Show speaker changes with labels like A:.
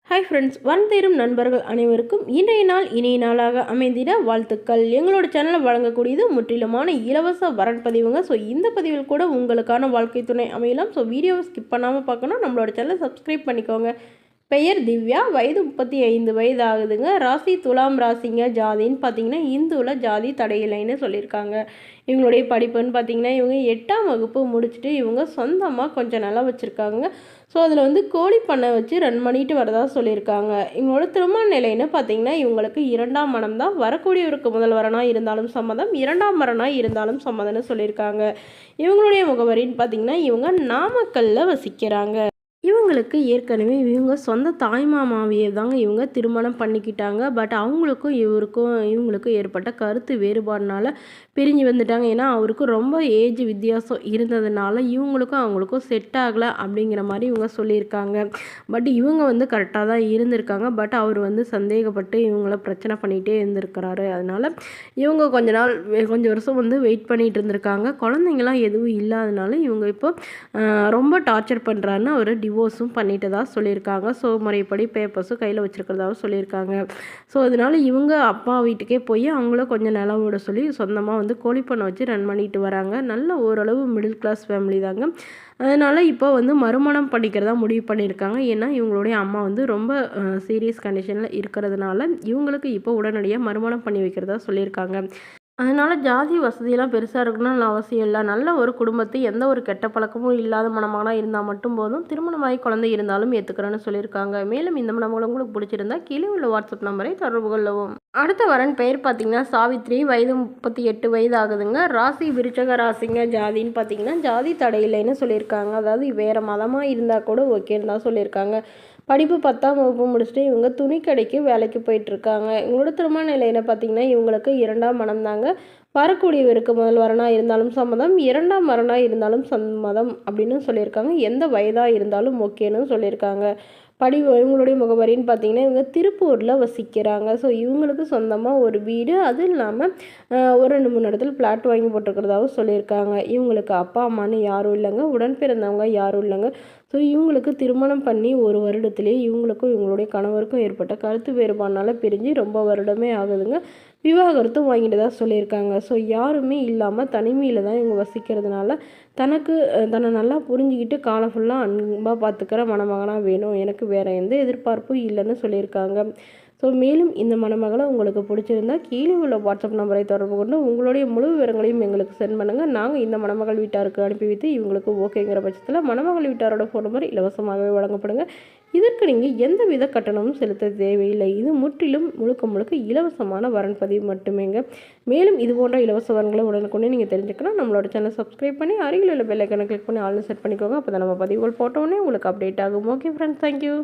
A: Hi friends, தேரும் நண்பர்கள் அனைவருக்கும் இன்றைய நாள் இனிய நாளாக அமைந்திட வாழ்த்துக்கள். எங்களோட சேனலில் வழங்கக்கூடியது முற்றிலுமான இலவச வரன் பதிவுங்க. ஸோ இந்த பதிவில் கூட உங்களுக்கான வாழ்க்கை துணை அமையலாம். ஸோ வீடியோவை ஸ்கிப் பண்ணாமல் பார்க்கணும், நம்மளோட சேனலை சப்ஸ்கிரைப் பண்ணிக்கோங்க. பெயர் திவ்யா, வயது 35 வயது ஆகுதுங்க. ராசி துலாம் ராசிங்க. ஜாதின்னு பார்த்தீங்கன்னா இந்துவில் ஜாதி தடையில்லைன்னு சொல்லியிருக்காங்க. இவங்களுடைய படிப்புன்னு பார்த்தீங்கன்னா இவங்க 8ஆம் வகுப்பு முடிச்சுட்டு இவங்க சொந்தமாக கொஞ்சம் நிலம் வச்சுருக்காங்க. ஸோ அதில் கோழி பண்ணை வச்சு ரன் பண்ணிட்டு வரதா சொல்லியிருக்காங்க. இவங்களோட திருமண நிலைன்னு பார்த்தீங்கன்னா இவங்களுக்கு 2ஆம் மனம் தான். வரக்கூடியவருக்கு முதல் வரனாக இருந்தாலும் சம்மதம், 2ஆம் வரனாக இருந்தாலும் சம்மதம்னு சொல்லியிருக்காங்க. இவங்களுடைய முகவரின்னு பார்த்தீங்கன்னா இவங்க நாமக்கல்ல வசிக்கிறாங்க. இவங்களுக்கு ஏற்கனவே இவங்க சொந்த தாய்மாமாவையே தாங்க இவங்க திருமணம் பண்ணிக்கிட்டாங்க. பட் அவங்களுக்கும் இவங்களுக்கும் ஏற்பட்ட கருத்து வேறுபாடுனால பிரிஞ்சு வந்துட்டாங்க. ஏன்னா அவருக்கு ரொம்ப ஏஜ் வித்தியாசம் இருந்ததுனால இவங்களுக்கும் அவங்களுக்கும் செட் ஆகலை அப்படிங்கிற மாதிரி இவங்க சொல்லியிருக்காங்க. பட் இவங்க கரெக்டாக தான் இருந்திருக்காங்க. பட் அவர் சந்தேகப்பட்டு இவங்கள பிரச்சனை பண்ணிகிட்டே இருந்திருக்கிறாரு. அதனால் இவங்க கொஞ்சம் வருஷம் வெயிட் பண்ணிகிட்டு இருந்திருக்காங்க. குழந்தைங்களாம் எதுவும் இல்லாதனால இவங்க இப்போ ரொம்ப டார்ச்சர் பண்ணுறாருன்னு அவர் டிவோர்ஸும் பண்ணிட்டதாக சொல்லியிருக்காங்க. ஸோ முறைப்படி பேப்பர்ஸும் கையில் வச்சுருக்கிறதாகவும் சொல்லியிருக்காங்க. ஸோ அதனால் இவங்க அப்பா வீட்டுக்கே போய் அவங்கள கொஞ்சம் நிலம் விட சொல்லி சொந்தமாக கோழி பண்ணை வச்சு ரன் பண்ணிட்டு வராங்க. நல்ல ஓரளவு மிடில் கிளாஸ் ஃபேமிலி தாங்க. அதனால் இப்போ மறுமணம் பண்ணிக்கிறதா முடிவு பண்ணியிருக்காங்க. ஏன்னா இவங்களுடைய அம்மா ரொம்ப சீரியஸ் கண்டிஷனில் இருக்கிறதுனால இவங்களுக்கு இப்போ உடனடியாக மறுமணம் பண்ணி வைக்கிறதா சொல்லியிருக்காங்க. அதனால் ஜாதி வசதியெல்லாம் பெருசாக இருக்கணும்னு அவசியம் இல்லை. நல்ல ஒரு குடும்பத்தை எந்த ஒரு கெட்ட பழக்கமும் இல்லாத மணமகனாக இருந்தால் மட்டும் போதும். திருமணமாகி குழந்தை இருந்தாலும் ஏற்றுக்கிறேன்னு சொல்லியிருக்காங்க. மேலும் இந்த மணமகள் உங்களுக்கு பிடிச்சிருந்தா கீழே உள்ள வாட்ஸ்அப் நம்பரை தொடர்பு கொள்ளவும். அடுத்த வரன் பெயர் பார்த்தீங்கன்னா சாவித்ரி, வயது 38 வயது ஆகுதுங்க. ராசி விருச்சக ராசிங்க. ஜாதின்னு பார்த்தீங்கன்னா ஜாதி தடையில்லைன்னு சொல்லியிருக்காங்க. அதாவது வேறு மதமாக இருந்தால் கூட ஓகேன்னு தான் சொல்லியிருக்காங்க. படிப்பு 10ஆம் வகுப்பு முடிச்சுட்டு இவங்க துணி கடைக்கு வேலைக்கு போயிட்டுருக்காங்க. இவங்களோட திருமண நிலையில் பார்த்திங்கன்னா இவங்களுக்கு 2ஆம் மனம் தாங்க. வரக்கூடியவருக்கு முதல் வரனாக இருந்தாலும் சம்மதம், 2ஆம் வரனாக இருந்தாலும் சம்மதம் அப்படின்னு சொல்லியிருக்காங்க. எந்த வயதாக இருந்தாலும் ஓகேன்னு சொல்லியிருக்காங்க. இவங்களுடைய முகவரின்னு பார்த்தீங்கன்னா இவங்க திருப்பூரில் வசிக்கிறாங்க. ஸோ இவங்களுக்கு சொந்தமாக ஒரு வீடு, அது இல்லாமல் ஒரு 2-3 இடத்துல ஃப்ளாட் வாங்கி போட்டிருக்கிறதாகவும் சொல்லியிருக்காங்க. இவங்களுக்கு அப்பா அம்மானு யாரும் இல்லைங்க, உடன் பிறந்தவங்க யாரும் இல்லைங்க. ஸோ இவங்களுக்கு திருமணம் பண்ணி ஒரு வருடத்துலேயே இவங்களுக்கும் இவங்களுடைய கணவருக்கும் ஏற்பட்ட கருத்து வேறுபாடுனால பிரிஞ்சு ரொம்ப வருடமே ஆகுதுங்க. விவாகரத்தும் வாங்கிட்டு தான் சொல்லியிருக்காங்க. ஸோ யாருமே இல்லாமல் தனிமையில் தான் இவங்க வசிக்கிறதுனால தன்னை நல்லா புரிஞ்சுக்கிட்டு காலம் ஃபுல்லாக அன்பாக பார்த்துக்கிற மணமகனாக வேணும், எனக்கு வேறு எந்த எதிர்பார்ப்பும் இல்லைன்னு சொல்லியிருக்காங்க. ஸோ மேலும் இந்த மணமகளை உங்களுக்கு பிடிச்சிருந்தா கீழே உள்ள வாட்ஸ்அப் நம்பரை தொடர்பு கொண்டு உங்களுடைய முழு விவரங்களையும் எங்களுக்கு சென்ட் பண்ணுங்கள். நாங்கள் இந்த மணமகள் வீட்டாருக்கு அனுப்பி வைத்து இவங்களுக்கு ஓகேங்கிற பட்சத்தில் மணமகள் வீட்டாரோட ஃபோன் நம்பர் இலவசமாகவே வழங்கப்படுங்க. இதற்கு நீங்கள் எந்த வித கட்டணமும் செலுத்த தேவையில்லை. இது முற்றிலும் முழுக்க இலவசமான வரன் பதிவு மட்டுமேங்க. மேலும் இது போன்ற இலவச வரன்களை உடனுக்குடனே நீங்கள் தெரிஞ்சுக்கணும், நம்மளோட சேனல் சப்ஸ்கிரைப் பண்ணி அருகில் உள்ள பெல் ஐக்கானை கிளிக் பண்ணி ஆல்னு செட் பண்ணிக்கோங்க. அப்போ தான் நம்ம பதிவுகள் போட்டோன்னே உங்களுக்கு அப்டேட் ஆகும். Okay friends, thank you.